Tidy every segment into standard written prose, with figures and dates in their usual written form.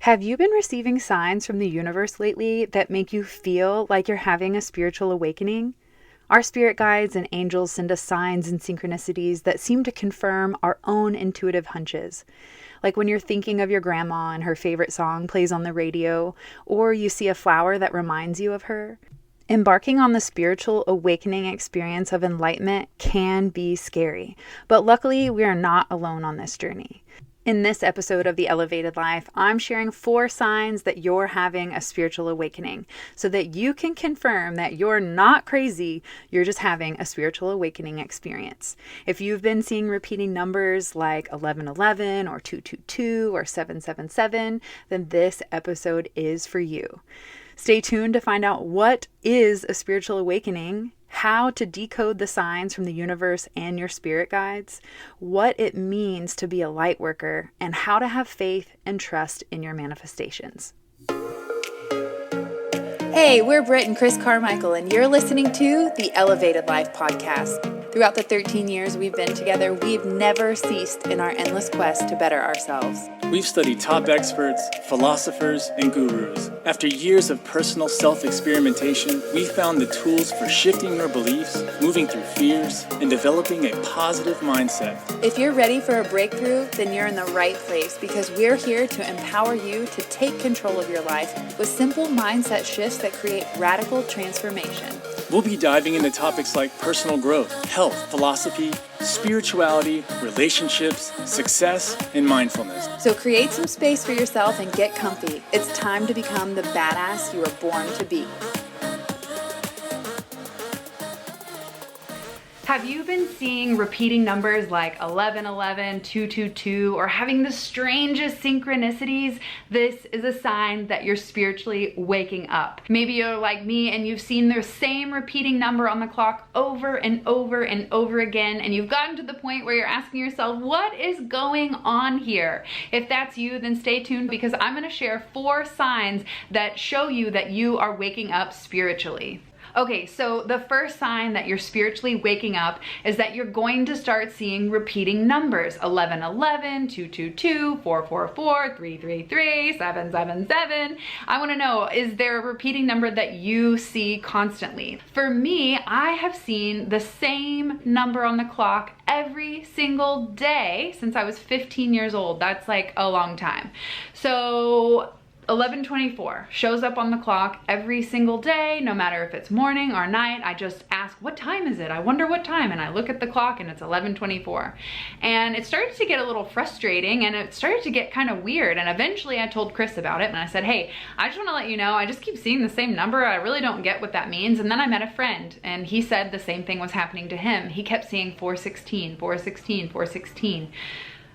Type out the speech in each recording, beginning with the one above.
Have you been receiving signs from the universe lately that make you feel like you're having a spiritual awakening? Our spirit guides and angels send us signs and synchronicities that seem to confirm our own intuitive hunches. Like when you're thinking of your grandma and her favorite song plays on the radio, or you see a flower that reminds you of her. Embarking on the spiritual awakening experience of enlightenment can be scary, but luckily we are not alone on this journey. In this episode of The Elevated Life, I'm sharing 4 signs that you're having a spiritual awakening so that you can confirm that you're not crazy, you're just having a spiritual awakening experience. If you've been seeing repeating numbers like 1111 or 222 or 777, then this episode is for you. Stay tuned to find out what is a spiritual awakening, how to decode the signs from the universe and your spirit guides, what it means to be a light worker, and how to have faith and trust in your manifestations. Hey, we're Britt and Chris Carmichael, and you're listening to the Elevated Life podcast. Throughout the 13 years we've been together, we've never ceased in our endless quest to better ourselves. We've studied top experts, philosophers, and gurus. After years of personal self-experimentation, we found the tools for shifting your beliefs, moving through fears, and developing a positive mindset. If you're ready for a breakthrough, then you're in the right place, because we're here to empower you to take control of your life with simple mindset shifts that create radical transformation. We'll be diving into topics like personal growth, health, philosophy, spirituality, relationships, success, and mindfulness. So create some space for yourself and get comfy. It's time to become the badass you were born to be. Have you been seeing repeating numbers like 1111, 222, or having the strangest synchronicities? This is a sign that you're spiritually waking up. Maybe you're like me and you've seen the same repeating number on the clock over and over and over again, and you've gotten to the point where you're asking yourself, what is going on here? If that's you, then stay tuned, because I'm going to share 4 signs that show you that you are waking up spiritually. Okay, so the first sign that you're spiritually waking up is that you're going to start seeing repeating numbers. 1111, 222, 444, 333, 777. I want to know, is there a repeating number that you see constantly? For me, I have seen the same number on the clock every single day since I was 15 years old. That's like a long time. So 11:24 shows up on the clock every single day, no matter if it's morning or night. I just ask, what time is it? I wonder what time. And I look at the clock and it's 11:24. And it started to get a little frustrating, and it started to get kind of weird. And eventually I told Chris about it, and I said, hey, I just want to let you know, I just keep seeing the same number. I really don't get what that means. And then I met a friend, and he said the same thing was happening to him. He kept seeing 416, 416, 416.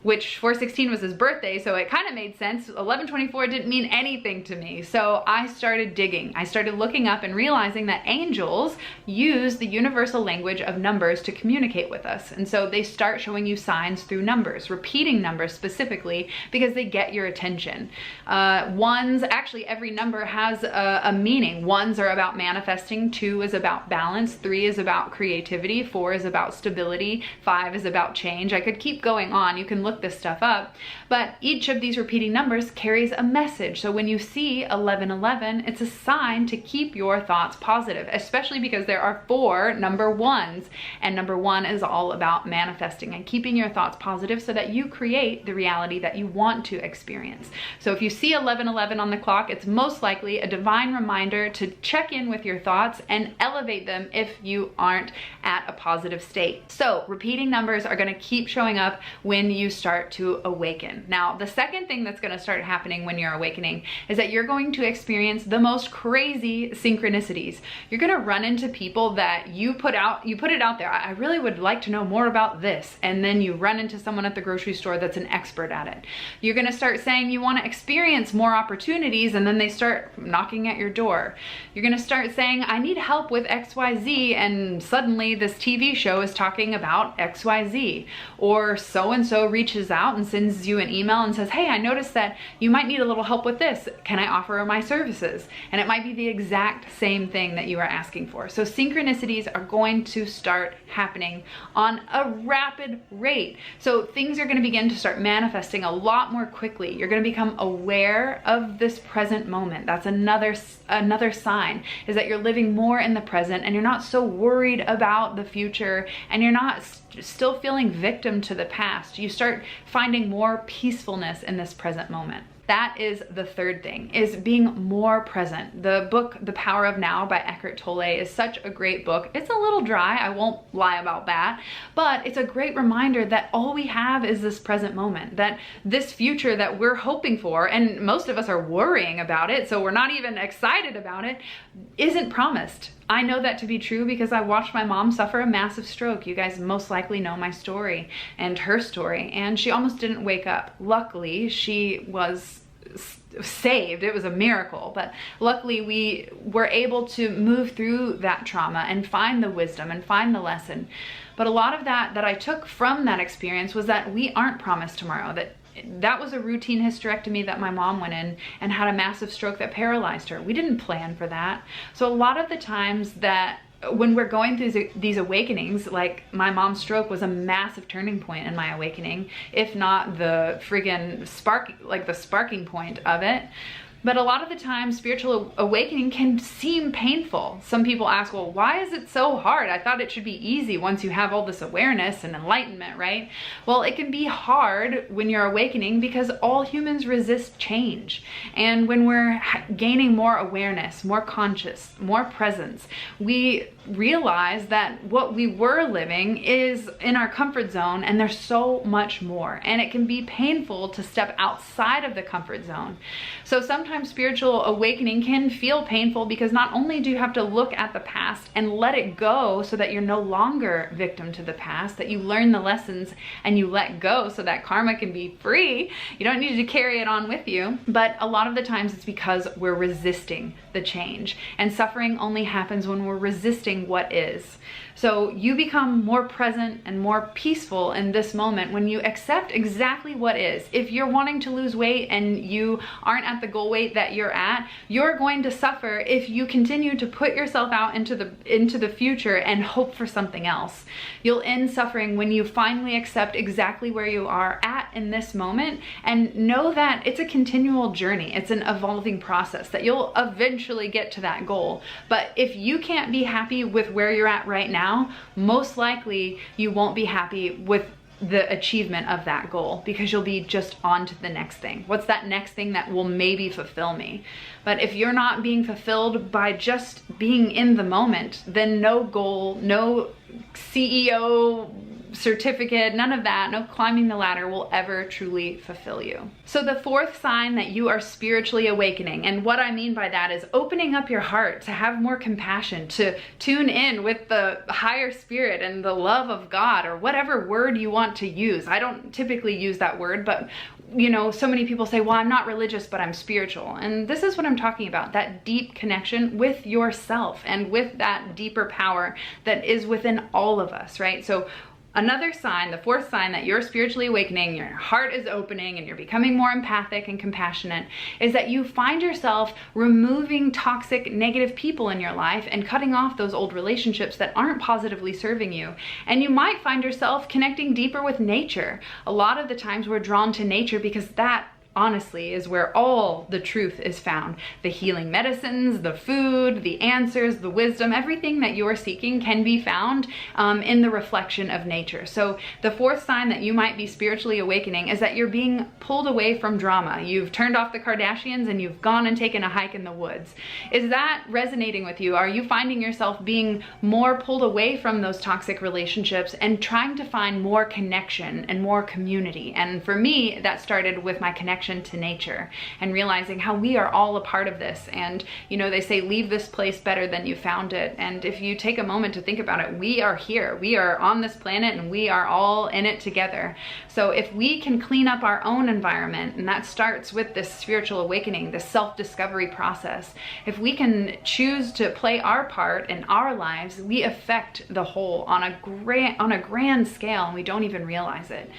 Which 416 was his birthday, so it kind of made sense. 1124 didn't mean anything to me. So I started digging. I started looking up and realizing that angels use the universal language of numbers to communicate with us. And so they start showing you signs through numbers, repeating numbers specifically, because they get your attention. Ones, actually every number has a meaning. Ones are about manifesting, 2 is about balance, 3 is about creativity, 4 is about stability, 5 is about change. I could keep going on. You can look this stuff up, but each of these repeating numbers carries a message. So when you see 1111, it's a sign to keep your thoughts positive, especially because there are 4 number ones, and number 1 is all about manifesting and keeping your thoughts positive so that you create the reality that you want to experience. So if you see 1111 on the clock, it's most likely a divine reminder to check in with your thoughts and elevate them if you aren't at a positive state. So repeating numbers are going to keep showing up when you start to awaken. Now, the second thing that's going to start happening when you're awakening is that you're going to experience the most crazy synchronicities. You're going to run into people that you put it out there. I really would like to know more about this. And then you run into someone at the grocery store that's an expert at it. You're going to start saying you want to experience more opportunities, and then they start knocking at your door. You're going to start saying, I need help with XYZ, and suddenly this TV show is talking about XYZ. Or so-and-so reached reaches out and sends you an email and says, hey, I noticed that you might need a little help with this. Can I offer my services? And it might be the exact same thing that you are asking for. So synchronicities are going to start happening on a rapid rate. So things are going to begin to start manifesting a lot more quickly. You're going to become aware of this present moment. That's another sign, is that you're living more in the present and you're not so worried about the future, and you're not still feeling victim to the past. You start finding more peacefulness in this present moment. That is the third thing, is being more present. The book, The Power of Now by Eckhart Tolle, is such a great book. It's a little dry, I won't lie about that, but it's a great reminder that all we have is this present moment, that this future that we're hoping for, and most of us are worrying about it, so we're not even excited about it, isn't promised. I know that to be true because I watched my mom suffer a massive stroke. You guys most likely know my story and her story, and she almost didn't wake up. Luckily, she was saved. It was a miracle, but luckily we were able to move through that trauma and find the wisdom and find the lesson. But a lot of that I took from that experience was that we aren't promised tomorrow, that was a routine hysterectomy that my mom went in and had a massive stroke that paralyzed her. We didn't plan for that. So a lot of the times that when we're going through these awakenings, like my mom's stroke was a massive turning point in my awakening, if not the friggin' spark, like the sparking point of it. But a lot of the time, spiritual awakening can seem painful. Some people ask, well, why is it so hard? I thought it should be easy once you have all this awareness and enlightenment, right? Well, it can be hard when you're awakening because all humans resist change. And when we're gaining more awareness, more conscious, more presence, we realize that what we were living is in our comfort zone, and there's so much more. And it can be painful to step outside of the comfort zone. So sometimes spiritual awakening can feel painful because not only do you have to look at the past and let it go so that you're no longer victim to the past, that you learn the lessons and you let go so that karma can be free. You don't need to carry it on with you. But a lot of the times it's because we're resisting the change, and suffering only happens when we're resisting what is. So you become more present and more peaceful in this moment when you accept exactly what is. If you're wanting to lose weight and you aren't at the goal weight that you're at, you're going to suffer if you continue to put yourself out into the future and hope for something else. You'll end suffering when you finally accept exactly where you are at in this moment and know that it's a continual journey. It's an evolving process, that you'll eventually get to that goal. But if you can't be happy with where you're at right now, most likely you won't be happy with the achievement of that goal, because you'll be just on to the next thing. What's that next thing that will maybe fulfill me? But if you're not being fulfilled by just being in the moment, then no goal, no CEO certificate, none of that, no climbing the ladder will ever truly fulfill you. So the fourth sign that you are spiritually awakening, and what I mean by that is opening up your heart to have more compassion, to tune in with the higher spirit and the love of God, or whatever word you want to use. I don't typically use that word, but you know, so many people say, well, I'm not religious, but I'm spiritual. And this is what I'm talking about, that deep connection with yourself and with that deeper power that is within all of us, right? So another sign, the fourth sign that you're spiritually awakening, your heart is opening and you're becoming more empathic and compassionate, is that you find yourself removing toxic, negative people in your life and cutting off those old relationships that aren't positively serving you. And you might find yourself connecting deeper with nature. A lot of the times we're drawn to nature because that honestly is where all the truth is found. The healing medicines, the food, the answers, the wisdom, everything that you're seeking can be found in the reflection of nature. So the fourth sign that you might be spiritually awakening is that you're being pulled away from drama. You've turned off the Kardashians and you've gone and taken a hike in the woods. Is that resonating with you? Are you finding yourself being more pulled away from those toxic relationships and trying to find more connection and more community? And for me, that started with my connection connection to nature and realizing how we are all a part of this. And, they say, leave this place better than you found it. And if you take a moment to think about it, we are here. We are on this planet and we are all in it together. So if we can clean up our own environment, and that starts with this spiritual awakening, this self-discovery process, if we can choose to play our part in our lives, we affect the whole on a grand scale, and we don't even realize it.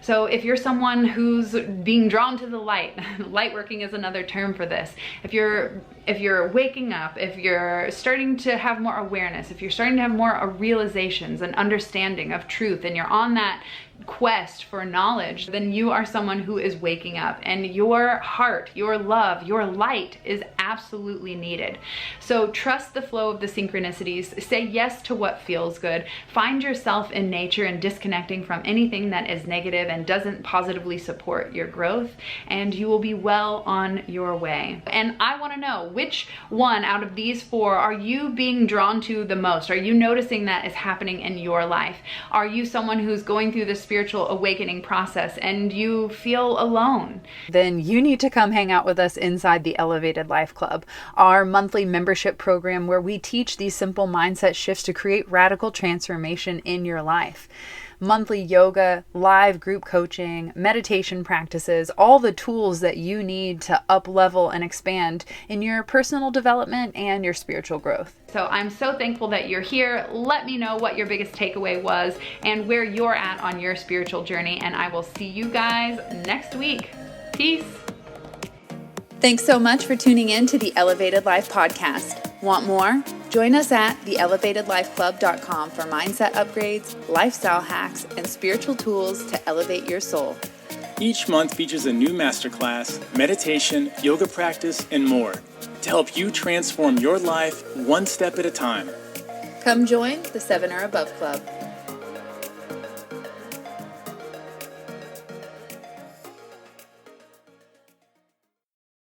So if you're someone who's being drawn to the light, light working is another term for this. If you're waking up, if you're starting to have more awareness, if you're starting to have more realizations and understanding of truth, and you're on that quest for knowledge, then you are someone who is waking up, and your heart, your love, your light is absolutely needed. So trust the flow of the synchronicities, say yes to what feels good, find yourself in nature and disconnecting from anything that is negative and doesn't positively support your growth, and you will be well on your way. And I want to know, which one out of these 4 are you being drawn to the most? Are you noticing that is happening in your life? Are you someone who's going through this spiritual awakening process and you feel alone? Then you need to come hang out with us inside the Elevated Life Club, our monthly membership program where we teach these simple mindset shifts to create radical transformation in your life. Monthly yoga, live group coaching, meditation practices, all the tools that you need to up-level and expand in your personal development and your spiritual growth. So I'm so thankful that you're here. Let me know what your biggest takeaway was and where you're at on your spiritual journey, and I will see you guys next week. Peace. Thanks so much for tuning in to the Elevated Life Podcast. Want more? Join us at theelevatedlifeclub.com for mindset upgrades, lifestyle hacks, and spiritual tools to elevate your soul. Each month features a new masterclass, meditation, yoga practice, and more to help you transform your life one step at a time. Come join the 7 or Above Club.